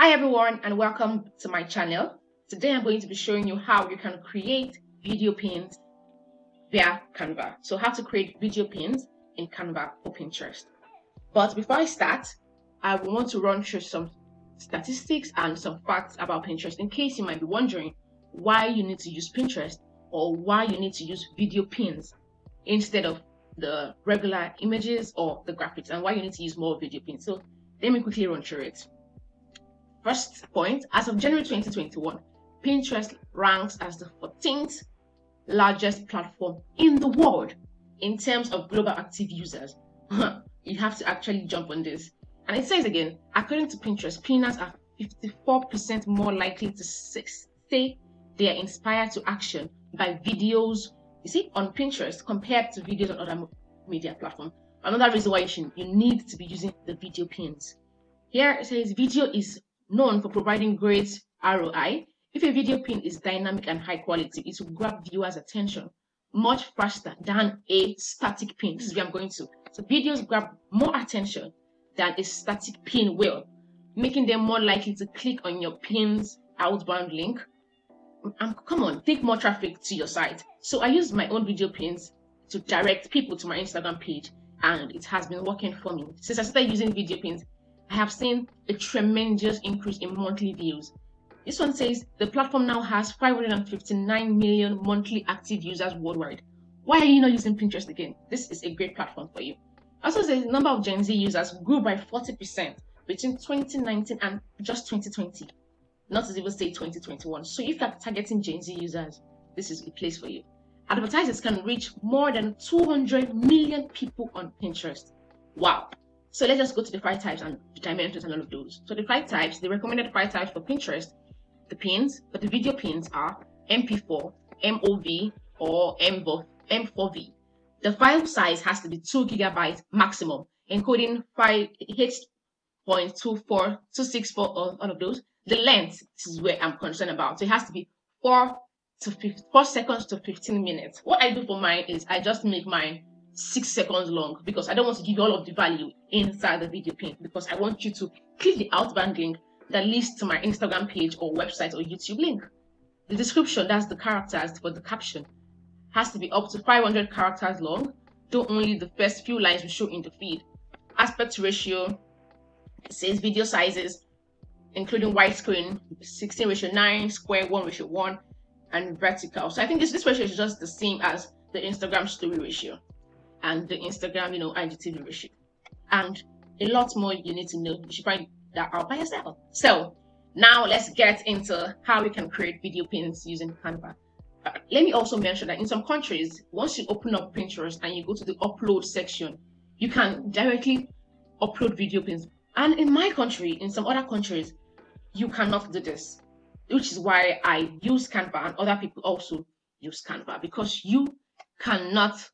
Hi everyone and welcome to my channel. Today I'm going to be showing you how you can create video pins via Canva. So how to create video pins in Canva for Pinterest. But before I start, I want to run through some statistics and some facts about Pinterest in case you might be wondering why you need to use Pinterest or why you need to use video pins instead of the regular images or the graphics, and why you need to use more video pins. So let me quickly run through it. First point, as of January 2021, Pinterest ranks as the 14th largest platform in the world in terms of global active users. You have to actually jump on this. And it says again, according to Pinterest, pinners are 54% more likely to say they are inspired to action by videos, you see, on Pinterest compared to videos on other media platforms. Another reason why you need to be using the video pins. Here it says video is known for providing great ROI. If a video pin is dynamic and high quality, it will grab viewers' attention much faster than a static pin. This is where I'm going to. So videos grab more attention than a static pin will, making them more likely to click on your pin's outbound link. Come on, take more traffic to your site. So I use my own video pins to direct people to my Instagram page, and it has been working for me. Since I started using video pins, I have seen a tremendous increase in monthly views. This one says the platform now has 559 million monthly active users worldwide. Why are you not using Pinterest again? This is a great platform for you. Also says the number of Gen Z users grew by 40% between 2019 and just 2020. Not to even say 2021. So if you're targeting Gen Z users, this is a place for you. Advertisers can reach more than 200 million people on Pinterest. Wow. So let's just go to the 5 types and the dimensions and all of those. So the 5 types, the recommended 5 types for Pinterest, the pins, but the video pins are MP4, MOV, or M4V. The file size has to be 2 GB maximum, encoding 8.24264, all of those. The length, this is where I'm concerned about. So it has to be 4 seconds to 15 minutes. What I do for mine is I just make mine 6 seconds long, because I don't want to give you all of the value inside the video pin, because I want you to click the outbound link that leads to my Instagram page or website or YouTube link. The description, that's the characters for the caption, has to be up to 500 characters long, though only the first few lines will show in the feed. Aspect ratio, it says video sizes, including widescreen, 16:9, square 1:1, and vertical. So I think this ratio is just the same as the Instagram story ratio and the Instagram, IGTV ratio, and a lot more you need to know. You should find that out by yourself. So now let's get into how we can create video pins using Canva. Let me also mention that in some countries, once you open up Pinterest and you go to the upload section, you can directly upload video pins. And in my country, in some other countries, you cannot do this, which is why I use Canva, and other people also use Canva, because you cannot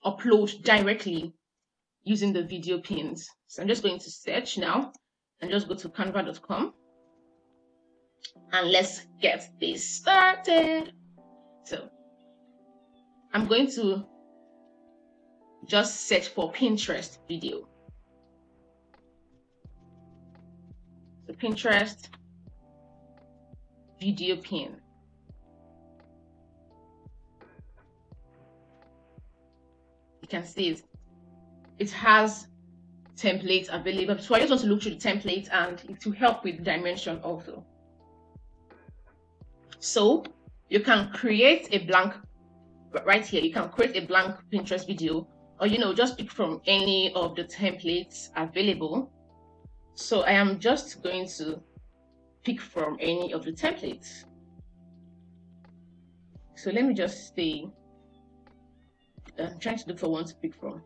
upload directly using the video pins. So I'm just going to search now and just go to canva.com, and let's get this started. So I'm going to just search for Pinterest video. So Pinterest video pin. You can see it has templates available. So I just want to look through the templates, and it will help with dimension also. So you can create a blank, right here, you can create a blank Pinterest video, or just pick from any of the templates available. So I am just going to pick from any of the templates. So let me just say, I'm trying to look for one to pick from.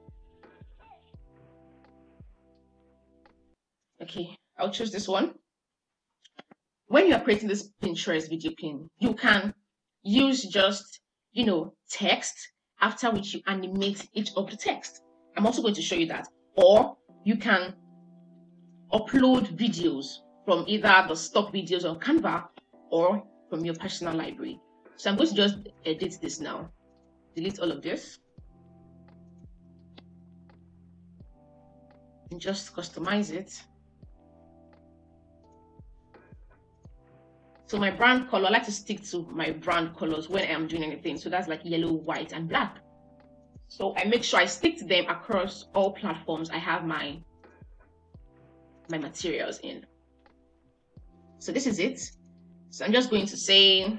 Okay, I'll choose this one. When you are creating this Pinterest video pin, you can use just, text, after which you animate each of the text. I'm also going to show you that. Or you can upload videos from either the stock videos on Canva or from your personal library. So I'm going to just edit this now. Delete all of this. And just customize it. So my brand color, I like to stick to my brand colors when I am doing anything. So that's like yellow, white, and black. So I make sure I stick to them across all platforms I have my materials in. So this is it. So I'm just going to say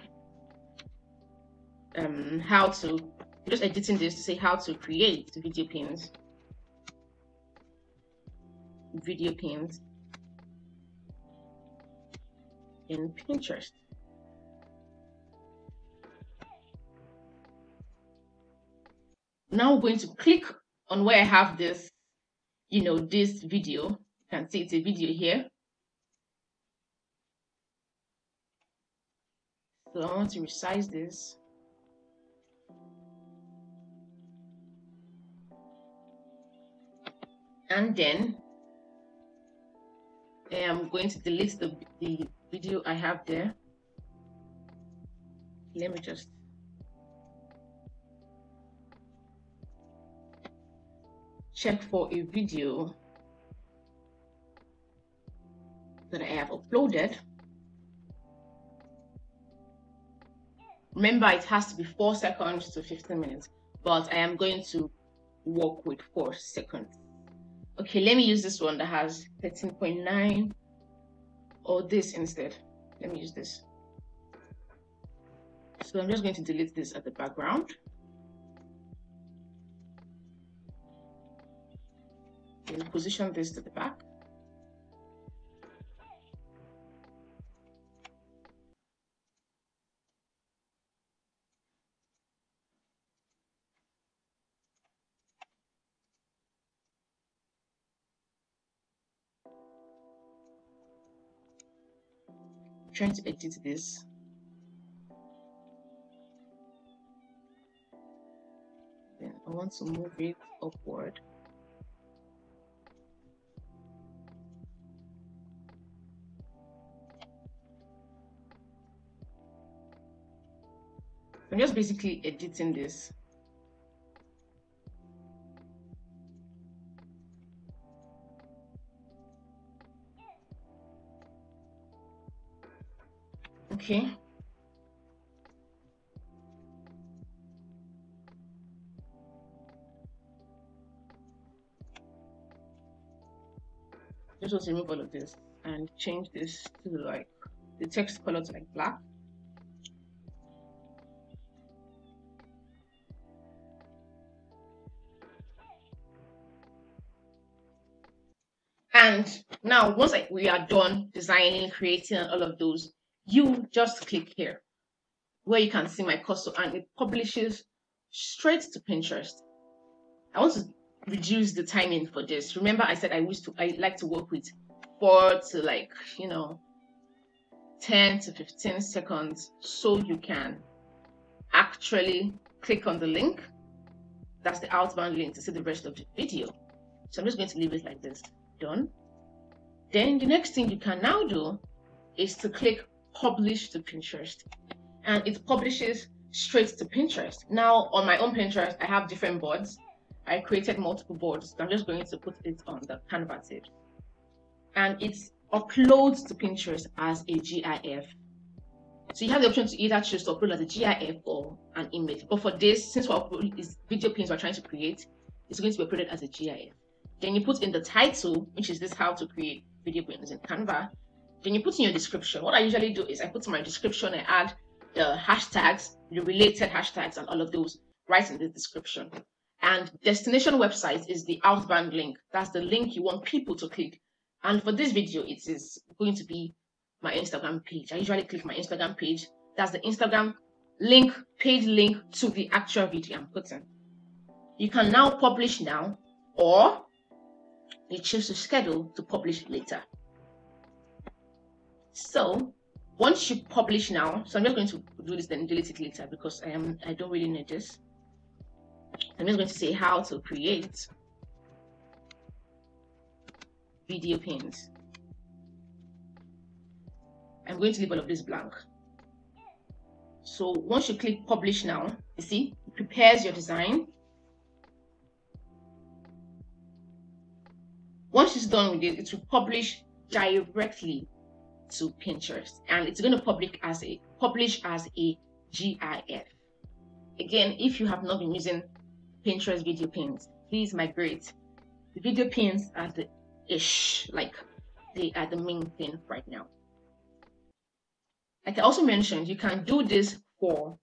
how to, I'm just editing this to say how to create video pins. Video pins in Pinterest. Now we're going to click on where I have this, this video. You can see it's a video here. So I want to resize this. And then I am going to delete the video I have there. Let me just check for a video that I have uploaded. Remember, it has to be 4 seconds to 15 minutes, but I am going to work with 4 seconds. Okay, let me use this one that has 13.9 or this instead. Let me use this. So I'm just going to delete this at the background. And position this to the back. Trying to edit this. Then I want to move it upward. I'm just basically editing this. Okay. Just want to remove all of this and change this to like the text color to like black. And now once we are done designing, creating all of those, you just click here where you can see my cursor and it publishes straight to Pinterest. I want to reduce the timing for this. Remember I said I like to work with 4 to like 10 to 15 seconds, so you can actually click on the link. That's the outbound link to see the rest of the video. So I'm just going to leave it like this. Done. Then the next thing you can now do is to click publish to Pinterest, and it publishes straight to Pinterest. Now on my own Pinterest I have different boards. I created multiple boards. So I'm just going to put it on the Canva tab, and it uploads to Pinterest as a GIF. So you have the option to either choose to upload as a GIF or an image, but for this, since is video pins we're trying to create, it's going to be uploaded as a GIF. Then you put in the title, which is this how to create video pins in Canva. Then you put in your description. What I usually do is I put in my description and add the hashtags, the related hashtags, and all of those right in the description. And destination website is the outbound link. That's the link you want people to click. And for this video, it is going to be my Instagram page. I usually click my Instagram page. That's the Instagram link, page link to the actual video I'm putting. You can now publish now, or you choose to schedule to publish later. So once you publish now, so I'm just going to do this then delete it later because I don't really need this. I'm just going to say how to create video pins. I'm going to leave all of this blank. So once you click publish now, you see, it prepares your design. Once it's done with it, it will publish directly to Pinterest, and it's going to publish as a GIF. Again, if you have not been using Pinterest video pins, please migrate. The video pins are the ish, like they are the main thing right now. Like I also mentioned, you can do this for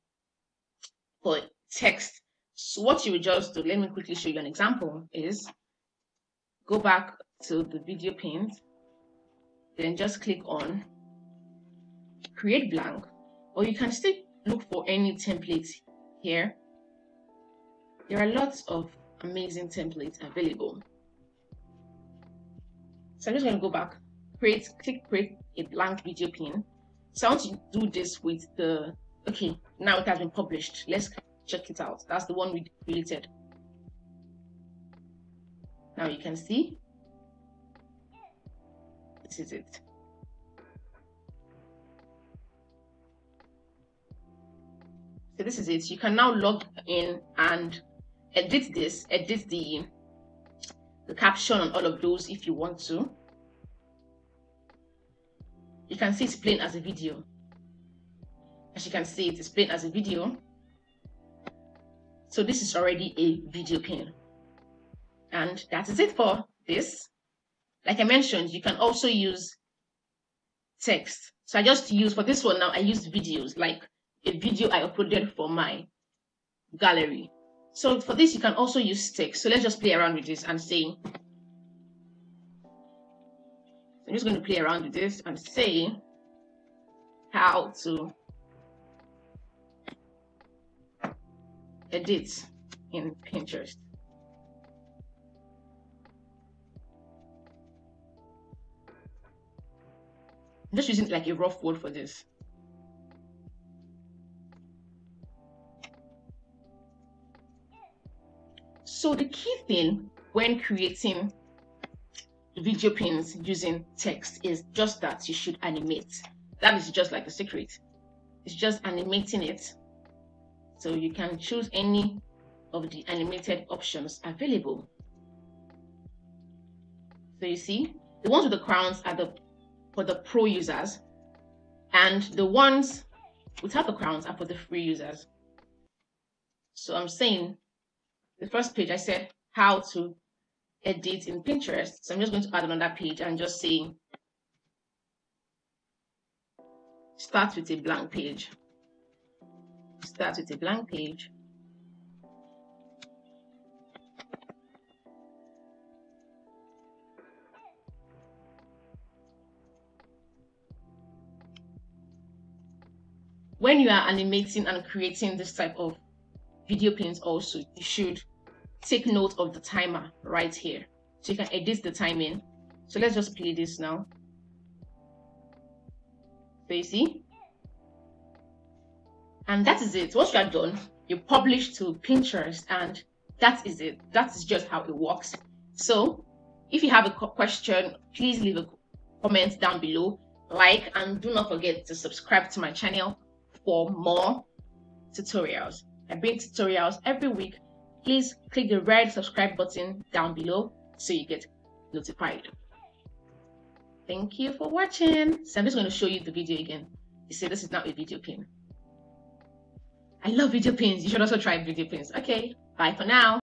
text. So what you will just do, let me quickly show you an example, is go back to the video pins, then just click on create blank, or you can still look for any template here. There are lots of amazing templates available. So I'm just going to go back, click create a blank video pin. So I want to do this with the, okay, now it has been published. Let's check it out. That's the one we created. Now you can see, this is it. So this is it. You can now log in and edit this, edit the caption on all of those if you want to. You can see it's playing as a video. As you can see, it is playing as a video. So this is already a video pin. And that is it for this. Like I mentioned, you can also use text. So I just use, for this one now, I used videos, like a video I uploaded for my gallery. So for this, you can also use text. So let's just play around with this and say, I'm just going to play around with this and say how to edit in Pinterest. I'm just using like a rough word for this. So the key thing when creating video pins using text is just that you should animate. That is just like the secret. It's just animating it. So you can choose any of the animated options available. So you see, the ones with the crowns are for the pro users, and the ones without the crowns are for the free users. So I'm saying the first page I said how to edit in Pinterest. So I'm just going to add another page and just say start with a blank page. Start with a blank page. When you are animating and creating this type of video pins also, you should take note of the timer right here. So you can edit the timing. So let's just play this now. So you see? And that is it. Once you are done, you publish to Pinterest, and that is it. That is just how it works. So if you have a question, please leave a comment down below, like, and do not forget to subscribe to my channel for more tutorials. I bring tutorials every week. Please click the red subscribe button down below so you get notified. Thank you for watching. So I'm just going to show you the video again. You see, this is now a video pin. I love video pins. You should also try video pins. Okay, bye for now.